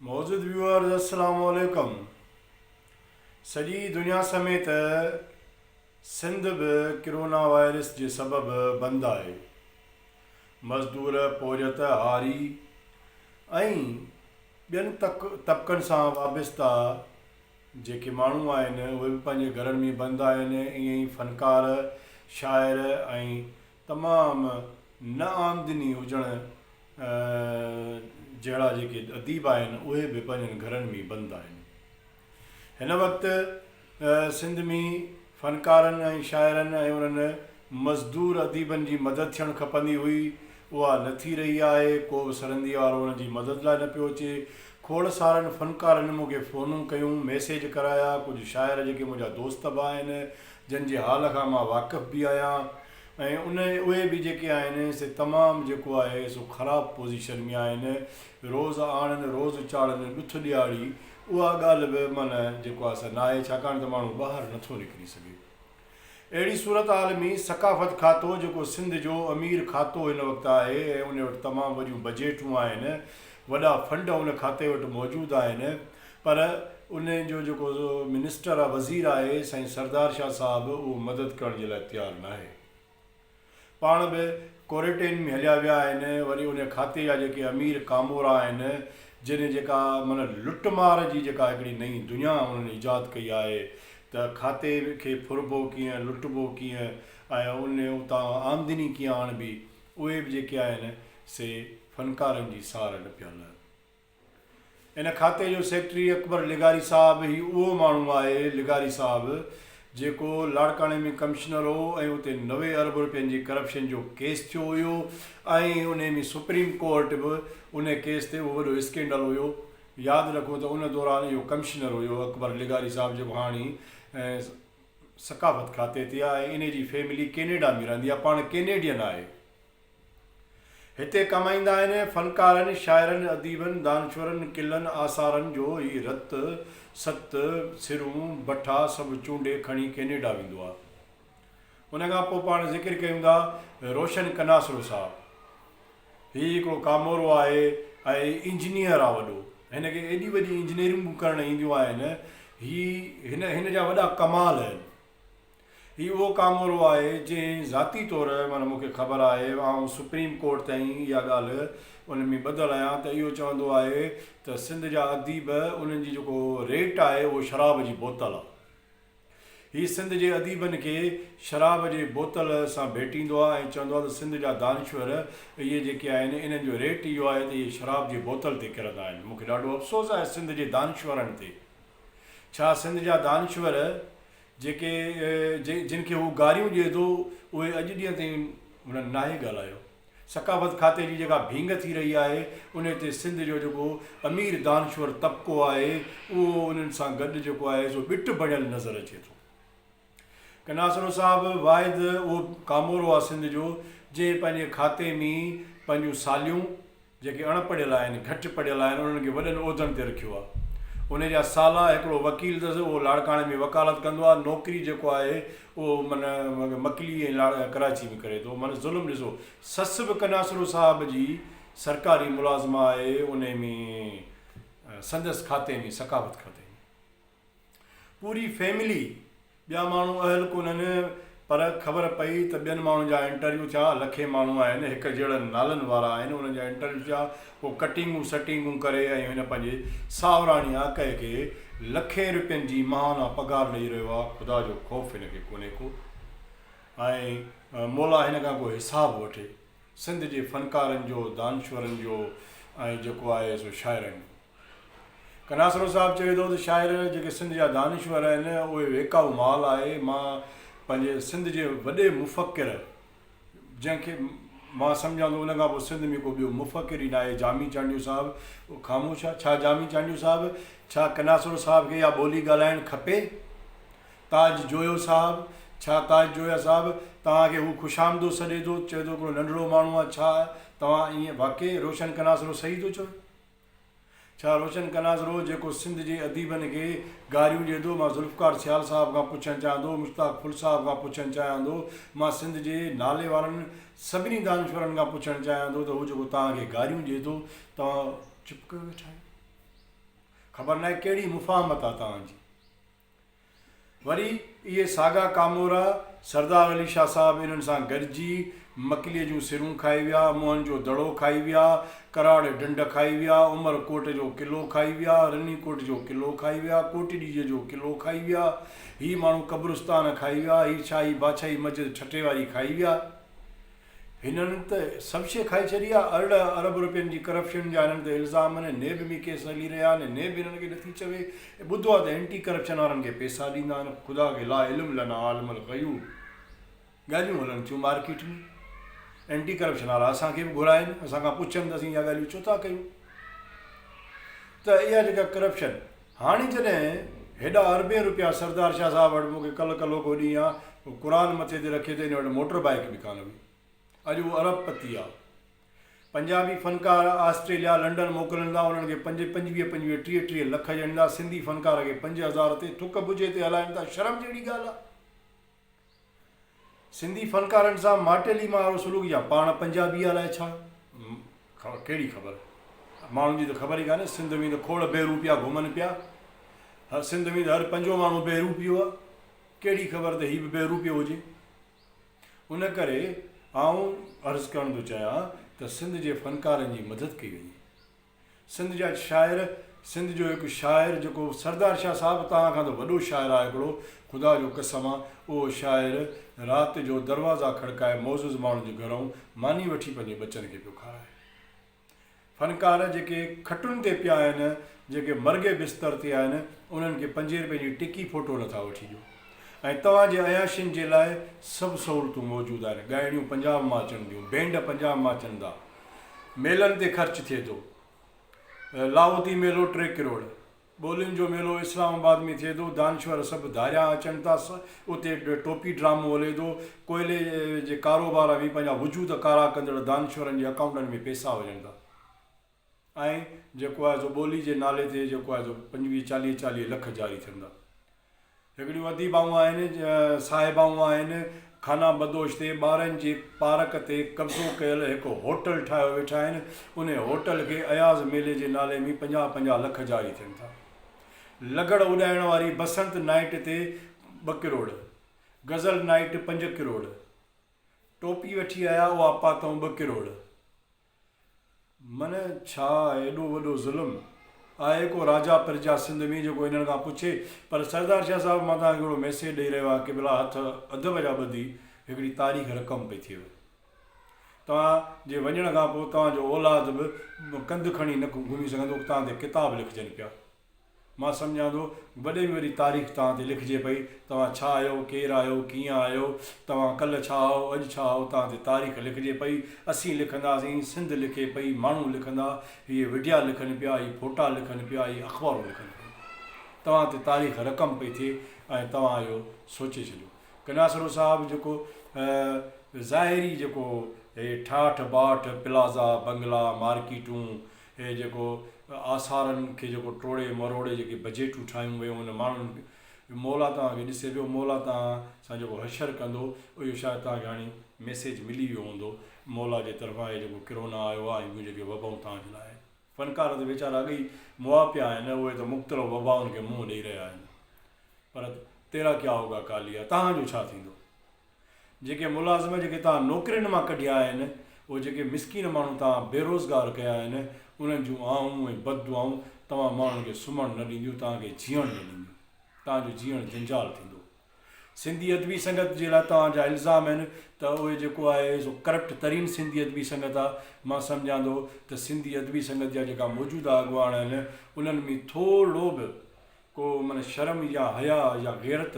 मौजूद व्यूअर्स अस्सलाम वालेकुम। सॼी दुनिया समेत सिंध बि कोरोना वायरस जे सबबि बंदि आहे। मज़दूर पोजत हारी ऐं ॿियनि तबक़नि सां वाबस्ता जेके माण्हू आहिनि उहे बि पंहिंजे घरनि में बंदि आहिनि। ईअं ई फ़नकार, शाइर ऐं तमामु न आमदनी हुजण जहिड़ा जेके अदीब आहिनि उहे बि पंहिंजनि घरनि में बंदि आहिनि। हिन वक़्तु सिंध में फ़नकारनि ऐं शाइरनि ऐं उन्हनि मज़दूर अदीबनि जी मदद थियणु खपंदी हुई, उहा न थी रही आहे। को बि सरंदी वारो उन जी मदद लाइ न पियो अचे। खोड़ सारनि फ़नकारनि मूंखे फ़ोनूं कयूं, मैसेज कराया। कुझु शाइर जेके मुंहिंजा दोस्त बि आहिनि जंहिंजे हाल खां मां वाक़िफ़ बि आहियां, ऐं उहे बि जेके आहिनि से तमामु जेको आहे सो ख़राबु पोज़ीशन में आहिनि। रोज़ु आणनि रोज़ु चाढ़नि ॾुथ ॾियारी, उहा ॻाल्हि बि माना जेको आहे सा न आहे, छाकाणि त माण्हू ॿाहिरि नथो निकिरी सघे। अहिड़ी सूरत हाल में सकाफ़त खातो जेको सिंध जो अमीर खातो हिन वक़्तु आहे ऐं उन वटि तमामु वॾियूं बजेटूं आहिनि, वॾा फंड उन खाते वटि मौजूदु आहिनि, पर उन जो जेको मिनिस्टर आहे, वज़ीर आहे साईं सरदार शाह साहिबु, उहो मदद करण जे लाइ तयारु न आहे। पाण बि क्वारंटाइन में हलिया विया आहिनि। वरी उन खाते जा जेके अमीर कामोरा आहिनि जिन जेका माना लुटमार जी जेका हिकिड़ी नई दुनिया उन्हनि ईजाद कई आहे त खाते खे फुरबो कीअं, लुटबो कीअं ऐं उन उतां आमदनी कीअं आणबी, उहे बि जेके आहिनि से फ़नकारनि जी सार न पियल। इन खाते जो सेक्रेटरी अकबर लिगारी साहिबु ई उहो माण्हू आहे, लिगारी साहिबु, जेको लाड़काणे में कमिश्नर हो ऐं उते 90 अरब रुपयनि जी करप्शन जो केस थियो हुयो ऐं उन में सुप्रीम कोर्ट बि उन केस ते उहो वॾो स्कैंडल हुयो। यादि रखो त उन दौरान इहो कमिश्नर हुयो अकबर लिगारी साहिबु, जेको हाणे सकाफ़त खाते ते आहे। इन जी फैमिली कैनेडा में रहंदी आहे, पाण कैनेडियन आहे। हिते कमाईंदा आहिनि फ़नकारनि, शाइरनि, अदीबनि, दानश्वरनि, क़िलनि, आसारनि जो ही रत सत सिरूं भठा सभु चूंडे खणी कैनेडा वेंदो आहे। उन खां पोइ पाण ज़िक्र कयूं था रोशन कनासरो साहिबु। हीउ हिकिड़ो कामोरो आहे ऐं इंजीनियर आहे वॾो। हिनखे एॾी वॾी इंजीनियरिंग करणु ईंदियूं आहिनि। हिन जा वॾा कमाल आहिनि। हीउ उहो कामोरो आहे जंहिं ज़ाती तौरु माना मूंखे ख़बर आहे, ऐं सुप्रीम कोर्ट ताईं इहा ॻाल्हि उन में ॿधलु आहियां, त इहो चवंदो आहे त सिंध जा अदीब उन्हनि जी जेको रेट आहे उहो शराब जी बोतल आहे। हीउ सिंध जे अदीबनि खे शराब जे बोतल सां भेटींदो आहे ऐं चवंदो आहे त सिंध जा दानश्वर इहे जेके आहिनि इन्हनि जो रेट इहो आहे त इहे शराब जी बोतल ते किरंदा आहिनि। मूंखे ॾाढो अफ़सोस आहे सिंध जे दानश्वरनि ते। छा सिंध जा दानश्वर जेके जिन खे हू गारियूं ॾिए थो, उहे अॼु ॾींहं ताईं उन्हनि नाहे ॻाल्हायो। सकाफ़त खाते जी जेका भींग थी रही आहे उन ते सिंध जो जेको अमीर दानश्वर तबिको आहे उहो उन्हनि सां गॾु जेको आहे सो ॿिट बणियल नज़र अचे थो। कनासरो साहिबु वाहिद उहो कामोरो आहे सिंध जो जंहिं पंहिंजे खाते में पंहिंजूं सालियूं जेके अणपढ़ियल आहिनि, घटि पढ़ियल आहिनि, उन्हनि खे वॾनि उहिदनि ते रखियो आहे। उन जा साला हिकिड़ो वकील अथसि, उहो लाड़काणे में वकालत कंदो आहे। नौकिरी जेको आहे उहो माना मकली ऐं कराची में करे थो। माना ज़ुल्म ॾिसो, ससु बि कनासरो साहिब जी सरकारी मुलाज़िमा आहे उन में संदसि खाते में, सकाफ़त खाते में। पूरी फैमिली, ॿिया माण्हू अहल कोन्हनि, पर ख़बर पई त ॿियनि माण्हुनि जा इंटरव्यू थिया। लखे माण्हू आहिनि, हिकु जहिड़नि नालनि वारा आहिनि, उन्हनि जा इंटरव्यू थिया। पोइ कटिंगूं सटिंगूं करे ऐं हिन पंहिंजे सावराणी आके खे लखे रुपयनि जी महाना पघार ॾेई रहियो आहे। ख़ुदा जो ख़ौफ़ हिनखे कोन्हे को, ऐं मौला हिन खां को हिसाबु वठे सिंध जे फ़नकारनि जो, दानश्वरनि जो ऐं जेको आहे सो शाइरनि। कनासरो साहिबु चवे थो त शाइर जेके सिंध जा दानश्वर आहिनि उहे वेकाऊ माल आहे। मां पंहिंजे सिंध जे वॾे मुफ़क़िर जंहिंखे मां सम्झां थो, उन खां पोइ सिंध में को ॿियो मुफ़क़िर ई न आहे, जामी चांडियूं साहिबु। उहो ख़ामोश आहे। छा जामी चांडियूं साहिबु, छा कनासरो साहिब खे इहा ॿोली ॻाल्हाइणु खपे? ताज जोयो साहिबु, छा ताज जोया साहिबु तव्हांखे हू ख़ुशामदो सॾे थो, चए थो हिकिड़ो नंढिड़ो माण्हू आहे? छा तव्हां ईअं वाक़ई रोशन कनासरो सही थो चओ? छा रोशन कनासरो जेको सिंध जे अदीबनि खे गारियूं ॾिए थो? मां ज़ुल्फ़कार सियाल साहिब खां पुछणु चाहियां थो, मुश्ताक फुल साहिब खां पुछणु चाहियां थो, मां सिंध जे नाले वारनि सभिनी दानश्वरनि खां पुछणु चाहियां थो त हू जेको तव्हांखे गारियूं ॾिए थो, तव्हां चुप कयो वेठा आहियो? ख़बर न आहे कहिड़ी मुफ़ाहमत आहे तव्हांजी। वरी इहे सागा कामोरा सरदार अली शाह साहिबु इन्हनि सां गॾिजी मकलीअ जूं सिरूं खाई विया, मोहन जो दड़ो खाई विया, कराड़ ढंढ खाई विया, उमरकोट जो किलो खाई विया, रनीकोट जो किलो खाई विया, कोटड़ीअ जो किलो खाई विया, ही माण्हू कब्रिस्तान खाई विया, ही शाही बादशाही मस्जिद ठटे वारी खाई विया। हिननि त सभु शइ खाई छॾी आहे। 18 अरब रुपयनि जी करप्शन जा हिननि ते इल्ज़ाम आहिनि, नेब में केस हली रहिया आहिनि, नेब हिननि खे नथी चवे। ॿुधो आहे त एंटी करप्शन वारनि खे पैसा ॾींदा आहिनि। ख़ुदा खे ला इल्मु लना आलमल ग़यूब ॻाल्हियूं हलनि थियूं मार्केट में। एंटी करप्शन वारा असांखे बि घुराइनि, असांखां पुछनि त असीं इहा ॻाल्हियूं छो था कयूं। त इहा जेका करप्शन हाणे जॾहिं हेॾा अरबे रुपया सरदार शाह साहिबु वटि, मूंखे कल्ह को ॾींहुं आहे, क़ुर मथे ते रखे त हिन वटि मोटर बाइक बि कान हुई। अॼु उहो अरबपति आहे। पंजाबी फ़नकार ऑस्ट्रेलिया लंडन मोकिलींदा, उन्हनि खे 25 30 लख ॾींदा, सिंधी फ़नकार खे 5000 ते थुक बुझे ते हलाइनि था। शर्म जहिड़ी ॻाल्हि आहे। सिंधी फ़नकारनि सां माटेली मां सलूक या पाण पंजाबी अलाए छा, कहिड़ी ख़बर। माण्हुनि जी त ख़बर ई कान्हे। सिंध में त खोड़ बेरूपिया घुमनि पिया। सिंध में त हर 5 माण्हू बेरूपियो आहे। कहिड़ी ख़बर त हीउ बि बेरूपियो हुजे। उन करे आऊं अर्ज़ु करणु थो चाहियां त सिंध जे फ़नकारनि जी मदद कई वञे। सिंध जा शाइर, सिंध जो हिकु शाइर जेको सरदार शाह साहिबु तव्हां खां त वॾो शाइर आहे हिकिड़ो, ख़ुदा जो कसम आहे, उहो शाइर राति जो दरवाज़ा खड़काए मोज़ुज़ माण्हुनि जे घरां मानी वठी पंहिंजे बचनि खे पियो खाराए। फ़नकार जेके खटुनि ते पिया आहिनि, जेके मर्गे बिस्तर ते आहिनि, उन्हनि खे 5 रुपए जी टिकी फ़ोटो नथा वठी ॾियो। ऐं तव्हांजे अयाशियुनि जे लाइ सभु सहूलियतूं मौजूदु आहिनि। ॻाइणियूं पंजाब मां अचनि थियूं, बैंड पंजाब मां अचनि था, मेलनि ते ख़र्चु थिए थो। लाहौती मेलो 3 करोड़, ॿोलियुनि जो मेलो इस्लामाबाद में थिए थो, दानश्वर सभु धारिया अचनि था, उते टोपी ड्रामो हले थो। कोयले जे कारोबार बि पंहिंजा वजूद कारा कंदड़ दानश्वरनि जे अकाउंटनि में पैसा वञनि था। ऐं जेको आहे सो ॿोली जे नाले ते जेको आहे सो 25-40 लख जारी थींदा। हिकिड़ियूं अदीबाऊं आहिनि, साहिबाऊं आहिनि, खाना बदोश ते ॿारनि जे पार्क ते कब्ज़ो कयल हिकु होटल ठाहियो वेठा आहिनि। उन होटल खे अयाज़ मेले जे नाले में 50 लख जारी थियनि था। लगड़ उॾाइण वारी बसंत नाइट ते 2 करोड़, गज़ल नाइट 5 करोड़, टोपी वठी आया उहा पातऊं 2 करोड़। मन छा एॾो वॾो ज़ुल्म आहे को राजा प्रजा सिंध में जेको हिननि खां पुछे। पर सरदार शाह साहिबु मां तव्हांखे हिकिड़ो मैसेज ॾेई रहियो आहे कि भला हथ अदब जा ॿधी हिकिड़ी तारीख़ रक़म पई थिए। तव्हांजे वञण खां पोइ तव्हांजो औलाद बि कंधु खणी न घुमी सघंदो, तव्हां ते किताब लिखजनि पिया। मां सम्झां थो वॾे में वॾी तारीख़ तव्हां ते लिखिजे पई। तव्हां छा आहियो, केरु आहियो, कीअं आहियो, तव्हां कल्ह छा आहियो, अॼु छा आहियो, तव्हां ते तारीख़ लिखिजे पई। असीं लिखंदासीं, सिंध लिखे पई, माण्हू लिखंदा, इहे विडिया लिखनि पिया, इहे फोटा लिखनि पिया, इहे अख़बारूं लिखनि पिया। तव्हां ते तारीख़ रक़म पई थिए ऐं तव्हां इहो सोचे छॾियो। कनासरो साहिबु जेको ज़ाहिरी जेको ठाठ बाट प्लाज़ा बंगला मार्केटूं, हे जेको आसारनि खे जेको टोड़े मरोड़े जेके बजेटूं ठाहियूं वियूं उन माण्हुनि, मौला तव्हांखे ॾिसे पियो, मौला तव्हां सां जेको हशर कंदो, इहो शायदि तव्हांखे हाणे मैसेज मिली वियो हूंदो मौला जे तरफ़ां। हे जेको किरोना आयो आहे ऐं ॿियूं जेके वबाऊं तव्हांजे लाइ, फ़नकार त वीचारा अॻई मुआ पिया आहिनि, उहे त मुख़्तलिफ़ वबाउनि खे मुंहुं ॾेई रहिया आहिनि। पर तेरा क्या होगा कालिया, तव्हांजो छा थींदो। जेके मुलाज़िम जेके तव्हां नौकिरियुनि मां कढिया आहिनि, उहे जेके मिसकीन माण्हू तव्हां बेरोज़गार कया आहिनि, उन्हनि जूं आऊं ऐं बददुआऊं तव्हां माण्हुनि खे सुम्हणु न ॾींदियूं, तव्हांखे जीअणु न ॾींदियूं, तव्हांजो जीअणु जंजाल थींदो। सिंधी अदबी संगत जे लाइ तव्हांजा इल्ज़ाम आहिनि त उहे जेको आहे सो करप्ट तरीन सिंधी अदबी संगत आहे। मां सम्झां थो त सिंधी अदबी संगत जा जेका मौजूदा अॻुवान आहिनि, उन्हनि में थोरो बि को माना शर्म या हया या गैरत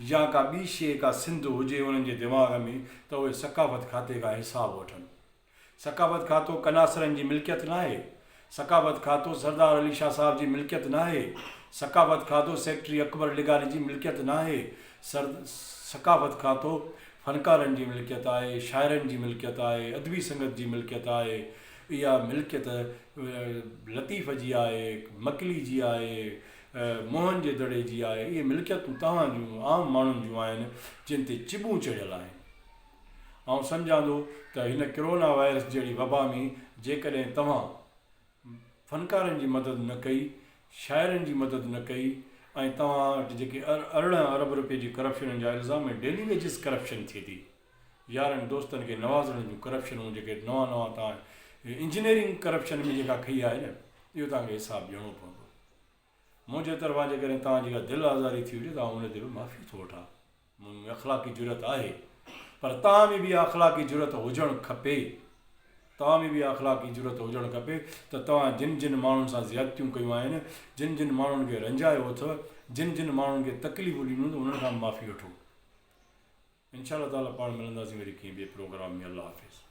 या का ॿी शइ का सिंध हुजे उन्हनि जे दिमाग़ में, त उहे सकाफ़त खाते खां हिसाबु वठनि। सकाफ़त खातो कनासरनि जी मिल्कियत न आहे। सकाफ़त खातो सरदार अली शाह साहिब जी मिल्कियत न आहे। सकाफ़त खातो सेक्रेटरी अकबर लिगारी जी मिल्कियत न आहे। सकाफ़त खातो फ़नकारनि जी मिल्कियत आहे, शाइरनि जी मिल्कियत आहे, अदबी संगत जी मिल्कियत आहे। इहा मिल्कियत लतीफ़ जी आहे, मकली जी आहे, मोहन जे दड़े जी आहे। इहे मिल्कियतूं तव्हां जूं आम माण्हुनि जूं आहिनि जिन ते चिबूं चढ़ियल आहिनि। ऐं सम्झां थो त हिन कोरोना वायरस जहिड़ी वबा में जेकॾहिं तव्हां फ़नकारनि जी मदद न कई, शाइरनि जी मदद न कई ऐं तव्हां वटि जेके 18 अरब रुपए जी करप्शन जा इल्ज़ाम डेली वेजिस करप्शन थिए थी, यारनि दोस्तनि खे नवाज़ण जूं करप्शनूं जेके नवां तव्हां इंजीनियरिंग करप्शन में जेका कई आहे न, इहो तव्हांखे हिसाबु ॾियणो पवंदो। मुंहिंजे तरफ़ां जेकॾहिं तव्हांजी का दिलि आज़ारी थी हुजे त आउं उन ते बि माफ़ी थो वठां, मूं में अख़लाक़ी ज़रूरत आहे, पर तव्हां में बि अख़लाक़ी ज़रूरत हुजणु खपे। तव्हां में बि अख़लाक़ी ज़रूरत हुजणु खपे त तव्हां जिन जिन माण्हुनि सां ज़्यादतियूं कयूं आहिनि, जिन जिन माण्हुनि खे रंजायो अथव, जिन जिन माण्हुनि खे तकलीफ़ूं ॾिनियूं त उन्हनि खां माफ़ी वठो। इंशा अल्लाह ताला पाण मिलंदासीं वरी कंहिं ॿिए प्रोग्राम में। अल्लाह हाफ़िज़।